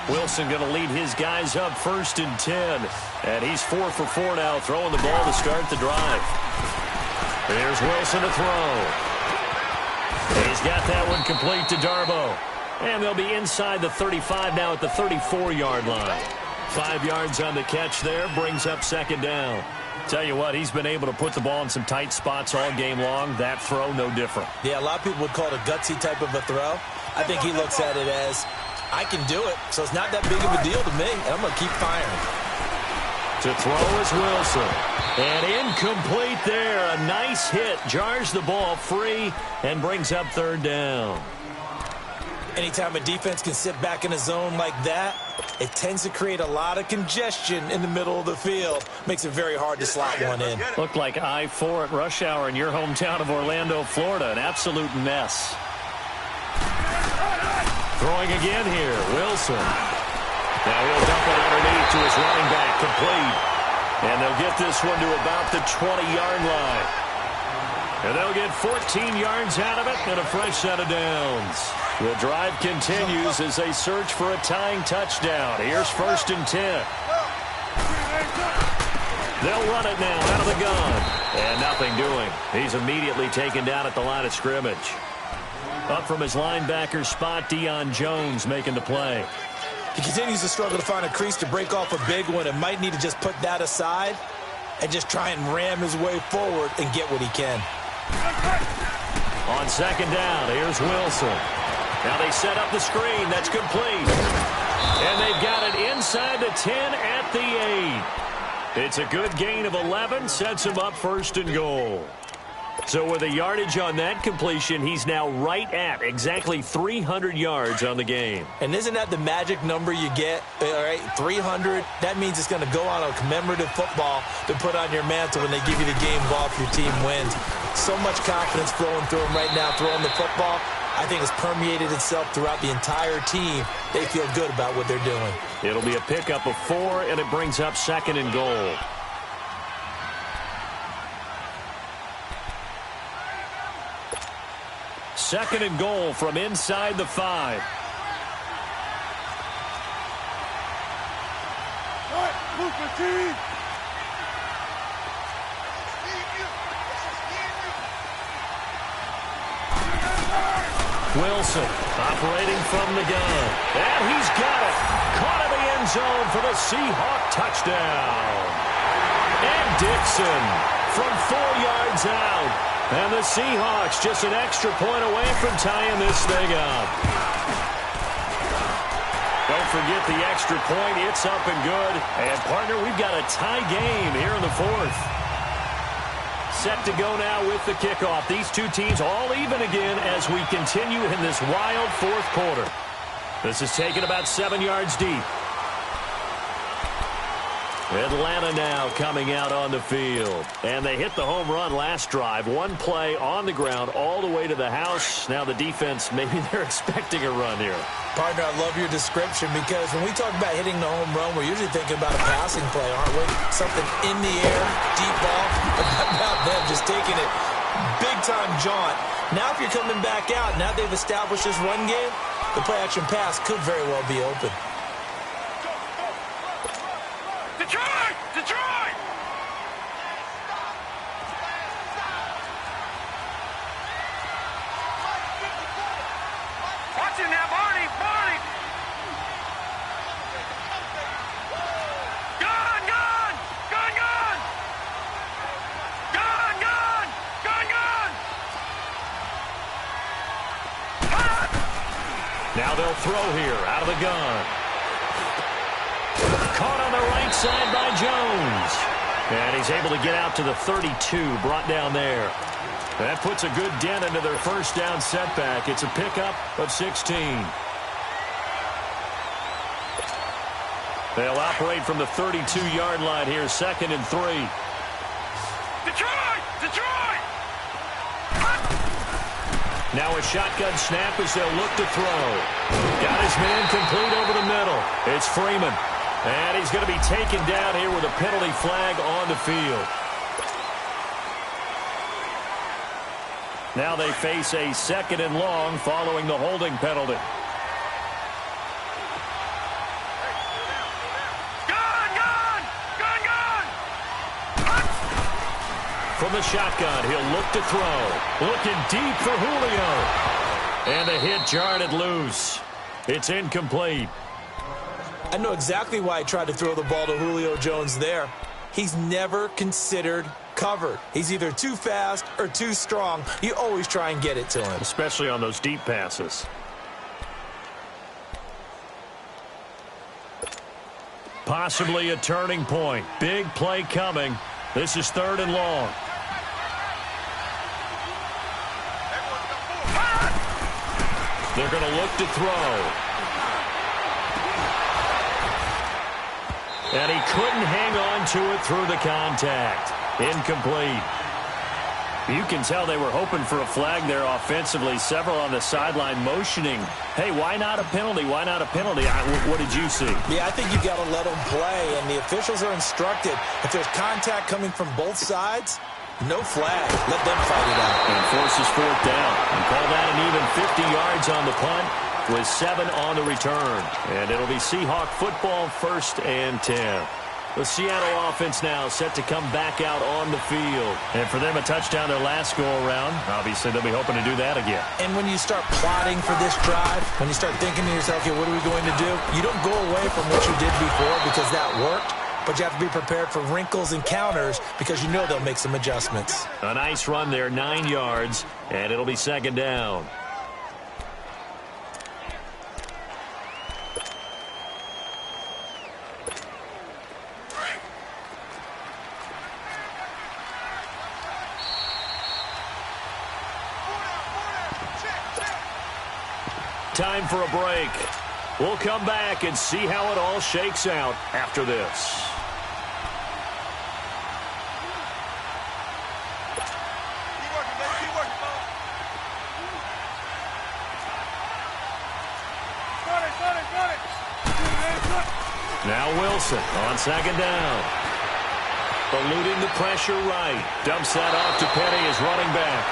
[SPEAKER 1] Wilson going to lead his guys up 1st and 10. And he's 4 for 4 now, throwing the ball to start the drive. Here's Wilson to throw. He's got that one complete to Darbo. And they'll be inside the 35 now at the 34-yard line. 5 yards on the catch there, brings up 2nd down. Tell you what, he's been able to put the ball in some tight spots all game long. That throw, no different.
[SPEAKER 2] Yeah, a lot of people would call it a gutsy type of a throw. I think he looks at it as, I can do it, so it's not that big of a deal to me, and I'm going to keep firing.
[SPEAKER 1] To throw is Wilson. And incomplete there. A nice hit. Jars the ball free and brings up 3rd down.
[SPEAKER 2] Anytime a defense can sit back in a zone like that, it tends to create a lot of congestion in the middle of the field. Makes it very hard to slot one in.
[SPEAKER 1] Looked like I-4 at rush hour in your hometown of Orlando, Florida. An absolute mess. Throwing again here. Wilson. Now he'll dump it underneath to his running back. Complete. And they'll get this one to about the 20-yard line. And they'll get 14 yards out of it and a fresh set of downs. The drive continues as they search for a tying touchdown. Here's 1st and 10. They'll run it now out of the gun. And nothing doing. He's immediately taken down at the line of scrimmage. Up from his linebacker spot, Deion Jones making the play.
[SPEAKER 2] He continues to struggle to find a crease to break off a big one and might need to just put that aside and just try and ram his way forward and get what he can.
[SPEAKER 1] On 2nd down, here's Wilson. Now they set up the screen. That's complete. And they've got it inside the 10 at the 8. It's a good gain of 11. Sets him up 1st and goal. So with a yardage on that completion, he's now right at exactly 300 yards on the game.
[SPEAKER 2] And isn't that the magic number you get? All right, 300. That means it's going to go on a commemorative football to put on your mantle when they give you the game ball if your team wins. So much confidence flowing through him right now, throwing the football. I think it's permeated itself throughout the entire team. They feel good about what they're doing.
[SPEAKER 1] It'll be a pickup of 4, and it brings up 2nd and goal. Second and goal from inside the 5. Wilson operating from the gun. And he's got it. Caught in the end zone for the Seahawk touchdown. And Dixon from 4 yards out. And the Seahawks just an extra point away from tying this thing up. Don't forget the extra point. It's up and good. And, partner, we've got a tie game here in the 4th. Set to go now with the kickoff. These two teams all even again as we continue in this wild 4th quarter. This is taken about 7 yards deep. Atlanta now coming out on the field. And they hit the home run last drive. One play on the ground all the way to the house. Now the defense, maybe they're expecting a run here.
[SPEAKER 2] Partner, I love your description because when we talk about hitting the home run, we're usually thinking about a passing play, aren't we? Something in the air, deep ball. About them just taking it big-time jaunt. Now if you're coming back out, now they've established this run game, the play-action pass could very well be open.
[SPEAKER 3] Detroit! Detroit! Watch it now, Barney! Barney! Gun! Gun! Gun! Gun! Gun! Gun! Gun! Gun!
[SPEAKER 1] Now they'll throw here out of the gun. Caught on the right side by Jones. And he's able to get out to the 32, brought down there. That puts a good dent into their first down setback. It's a pickup of 16. They'll operate from the 32-yard line here, 2nd and 3.
[SPEAKER 3] Detroit! Detroit!
[SPEAKER 1] Now a shotgun snap as they'll look to throw. Got his man complete over the middle. It's Freeman. And he's going to be taken down here with a penalty flag on the field. Now they face a 2nd and long following the holding penalty. From the shotgun, he'll look to throw. Looking deep for Julio. And the hit jarred it loose. It's incomplete.
[SPEAKER 2] I know exactly why he tried to throw the ball to Julio Jones there. He's never considered covered. He's either too fast or too strong. You always try and get it to him.
[SPEAKER 1] Especially on those deep passes. Possibly a turning point. Big play coming. This is 3rd and long. They're going to look to throw. And he couldn't hang on to it through the contact. Incomplete. You can tell they were hoping for a flag there offensively. Several on the sideline motioning. Hey, why not a penalty? Why not a penalty? What did you see?
[SPEAKER 2] Yeah, I think you got to let them play, and the officials are instructed. If there's contact coming from both sides, no flag. Let them fight it out.
[SPEAKER 1] And forces 4th down. And call that an even 50 yards on the punt with 7 on the return. And it'll be Seahawk football, 1st and 10. The Seattle offense now set to come back out on the field. And for them, a touchdown their last go-around. Obviously, they'll be hoping to do that again.
[SPEAKER 2] And when you start plotting for this drive, when you start thinking to yourself, okay, what are we going to do? You don't go away from what you did before because that worked. But you have to be prepared for wrinkles and counters because you know they'll make some adjustments.
[SPEAKER 1] A nice run there, 9 yards, and it'll be 2nd down. Time for a break. We'll come back and see how it all shakes out after this. Now Wilson on 2nd down. Eluding the pressure right. Dumps that off to Penny as running back.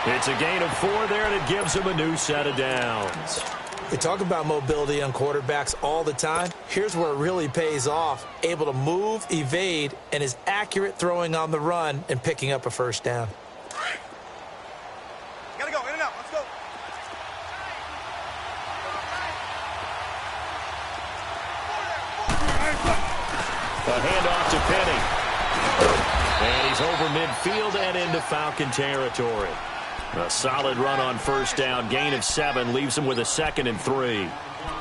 [SPEAKER 1] It's a gain of 4 there, and it gives him a new set of downs.
[SPEAKER 2] We talk about mobility on quarterbacks all the time. Here's where it really pays off. Able to move, evade, and is accurate throwing on the run and picking up a 1st down.
[SPEAKER 3] Gotta go, in and out, let's go.
[SPEAKER 1] A handoff to Penny. And he's over midfield and into Falcon territory. A solid run on 1st down. Gain of 7 leaves him with a 2nd and 3.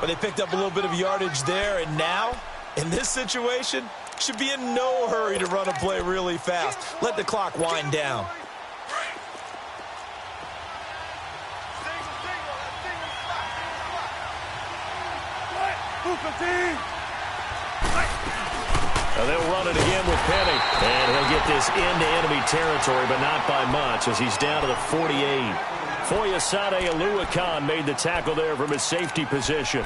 [SPEAKER 2] But they picked up a little bit of yardage there, and now, in this situation, should be in no hurry to run a play really fast. Let the clock wind down.
[SPEAKER 1] They'll run it again with Penny. And he'll get this into enemy territory, but not by much as he's down to the 48. Foyesade Aluakan made the tackle there from his safety position.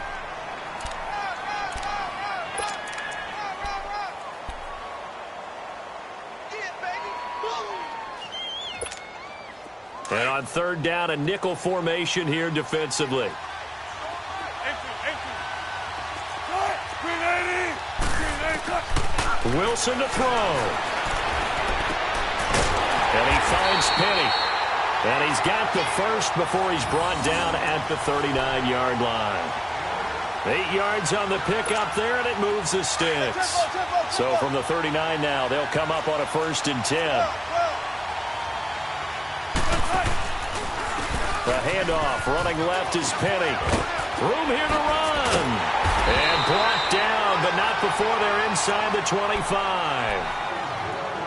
[SPEAKER 1] And on 3rd down, a nickel formation here defensively. Wilson to throw. And he finds Penny. And he's got the 1st before he's brought down at the 39-yard line. 8 yards on the pickup there, and it moves the sticks. So from the 39 now, they'll come up on a 1st and 10. The handoff, running left is Penny. Room here to run. And brought down, but not before they're inside the 25.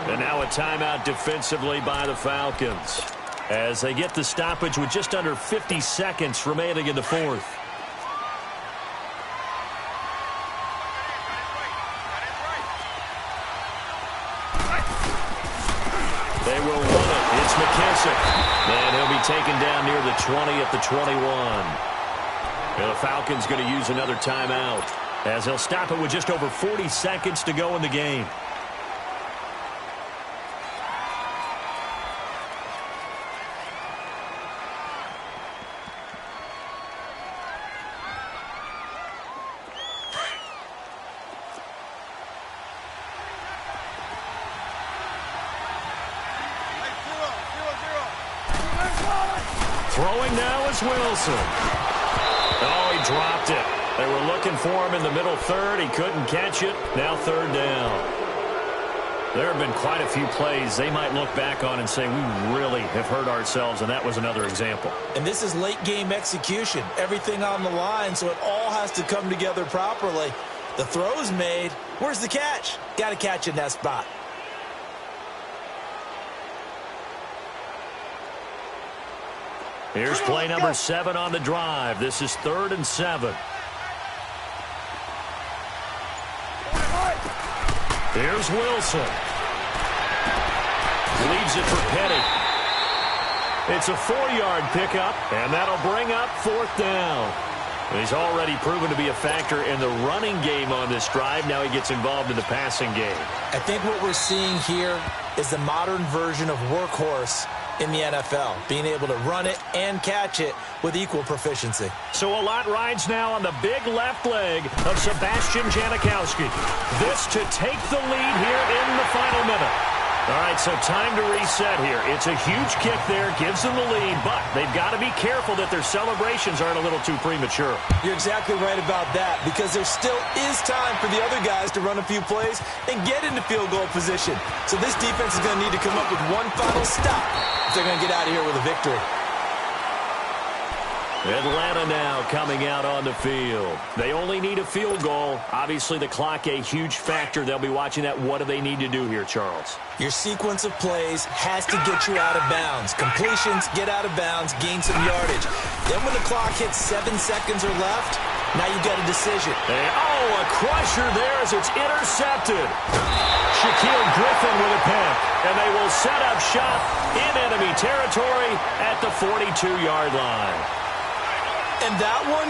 [SPEAKER 1] And now a timeout defensively by the Falcons as they get the stoppage with just under 50 seconds remaining in the 4th. They will run it. It's McKissick. And he'll be taken down near the 20 at the 21. And the Falcons going to use another timeout as they'll stop it with just over 40 seconds to go in the game. Throwing now is Wilson. Oh, he dropped it. They were looking for him in the middle third. He couldn't catch it. Now third down. There have been quite a few plays they might look back on and say, we really have hurt ourselves, and that was another example.
[SPEAKER 2] And this is late game execution. Everything on the line, so it all has to come together properly. The throw's made. Where's the catch? Got to catch in that spot.
[SPEAKER 1] Here's play number 7 on the drive. This is 3rd and 7. Here's Wilson. Leaves it for Petty. It's a 4-yard pickup, and that'll bring up 4th down. He's already proven to be a factor in the running game on this drive. Now he gets involved in the passing game.
[SPEAKER 2] I think what we're seeing here is the modern version of workhorse in the NFL, being able to run it and catch it with equal proficiency.
[SPEAKER 1] So a lot rides now on the big left leg of Sebastian Janikowski. This to take the lead here in the final minute. All right, so time to reset here. It's a huge kick there, gives them the lead, but they've got to be careful that their celebrations aren't a little too premature.
[SPEAKER 2] You're exactly right about that, because there still is time for the other guys to run a few plays and get into field goal position. So this defense is going to need to come up with one final stop if they're going to get out of here with a victory.
[SPEAKER 1] Atlanta now coming out on the field. They only need a field goal. Obviously, the clock a huge factor. They'll be watching that. What do they need to do here, Charles?
[SPEAKER 2] Your sequence of plays has to get you out of bounds. Completions, get out of bounds, gain some yardage. Then when the clock hits 7 seconds or left, now you've got a decision.
[SPEAKER 1] A crusher there as it's intercepted. Shaquille Griffin with a pick. And they will set up shop in enemy territory at the 42-yard line.
[SPEAKER 2] And that one,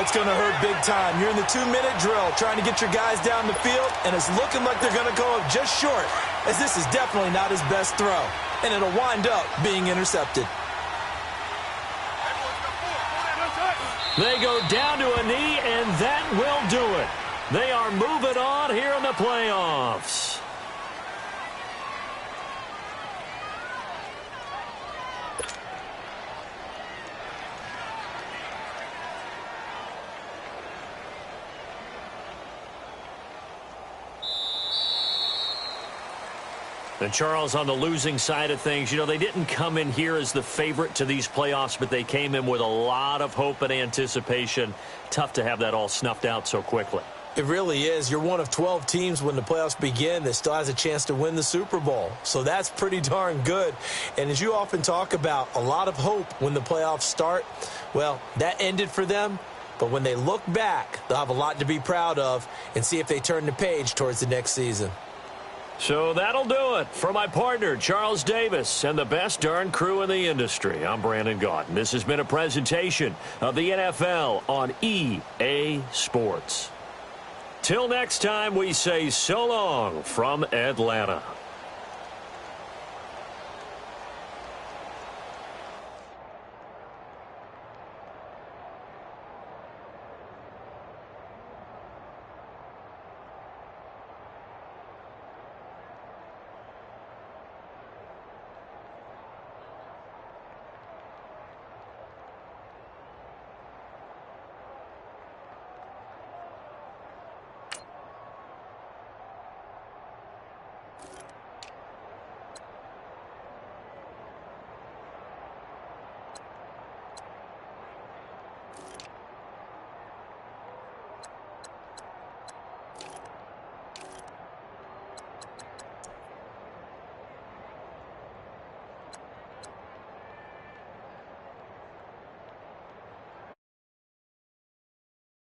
[SPEAKER 2] it's going to hurt big time. You're in the 2-minute drill trying to get your guys down the field, and it's looking like they're going to go up just short, as this is definitely not his best throw. And it'll wind up being intercepted.
[SPEAKER 1] They go down to a knee, and that will do it. They are moving on here in the playoffs. And Charles, on the losing side of things, they didn't come in here as the favorite to these playoffs, but they came in with a lot of hope and anticipation. Tough to have that all snuffed out so quickly.
[SPEAKER 2] It really is. You're one of 12 teams when the playoffs begin that still has a chance to win the Super Bowl. So that's pretty darn good. And as you often talk about, a lot of hope when the playoffs start. Well, that ended for them. But when they look back, they'll have a lot to be proud of and see if they turn the page towards the next season.
[SPEAKER 1] So that'll do it. For my partner, Charles Davis, and the best darn crew in the industry, I'm Brandon Gaudin. This has been a presentation of the NFL on EA Sports. Till next time, we say so long from Atlanta.